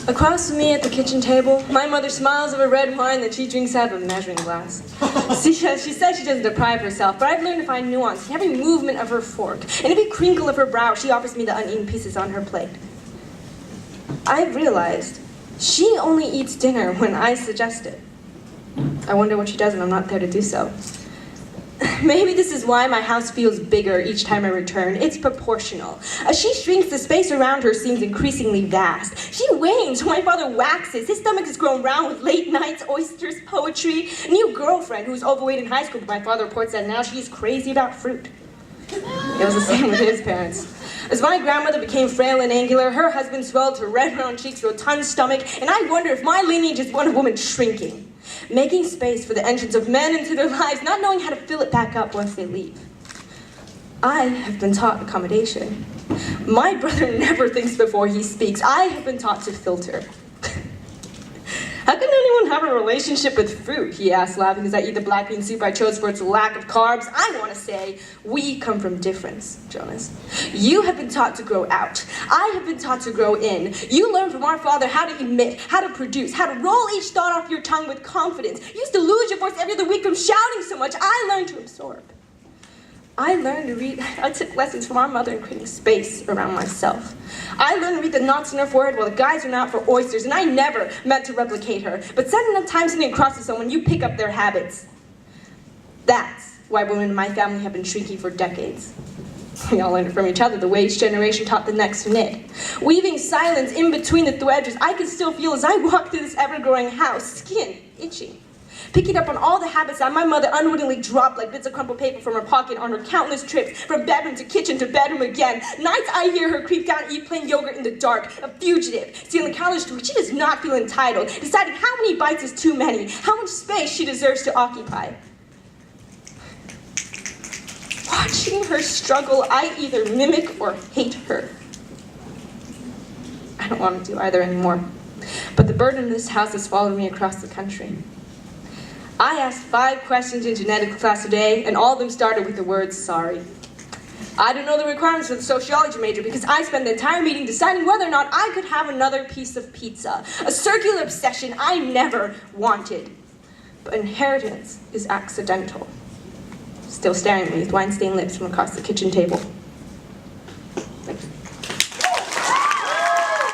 Across from me at the kitchen table, my mother smiles over red wine that she drinks out of a measuring glass. She says she doesn't deprive herself, but I've learned to find nuance in every movement of her fork, and every crinkle of her brow. She offers me the uneaten pieces on her plate. I've realized she only eats dinner when I suggest it. I wonder what she does when I'm not there to do so. Maybe this is why my house feels bigger each time I return. It's proportional. As she shrinks, the space around her seems increasingly vast. She wanes when my father waxes. His stomach has grown round with late nights, oysters, poetry. A new girlfriend who was overweight in high school, but my father reports that now she's crazy about fruit. It was the same with his parents. As my grandmother became frail and angular, her husband swelled to red round cheeks, rotund stomach, and I wonder if my lineage is one of women shrinking, making space for the entrance of men into their lives, not knowing how to fill it back up once they leave. I have been taught accommodation. My brother never thinks before he speaks. I have been taught to filter. How can anyone have a relationship with fruit? He asked, laughing as I eat the black bean soup I chose for its lack of carbs. I want to say, we come from difference, Jonas. You have been taught to grow out. I have been taught to grow in. You learn from our father how to emit, how to produce, how to roll each thought off your tongue with confidence. You used to lose your voice every other week from shouting so much. I learned to absorb. I learned to read. I took lessons from our mother in creating space around myself. I learned to read the knots in her forehead while the guys went out for oysters, and I never meant to replicate her. But said enough times sitting across from someone, you pick up their habits. That's why women in my family have been shrinking for decades. We all learned from each other the way each generation taught the next to knit. Weaving silence in between the threads, I can still feel as I walk through this ever-growing house, skin itching. Picking up on all the habits that my mother unwittingly dropped like bits of crumpled paper from her pocket on her countless trips, from bedroom to kitchen to bedroom again. Nights I hear her creep down and eat plain yogurt in the dark, a fugitive, stealing calories to which she does not feel entitled, deciding how many bites is too many, how much space she deserves to occupy. Watching her struggle, I either mimic or hate her. I don't want to do either anymore, but the burden of this house has followed me across the country. I asked 5 questions in genetics class today, and all of them started with the word sorry. I don't know the requirements for the sociology major because I spent the entire meeting deciding whether or not I could have another piece of pizza, a circular obsession I never wanted. But inheritance is accidental. Still staring at me with wine-stained lips from across the kitchen table.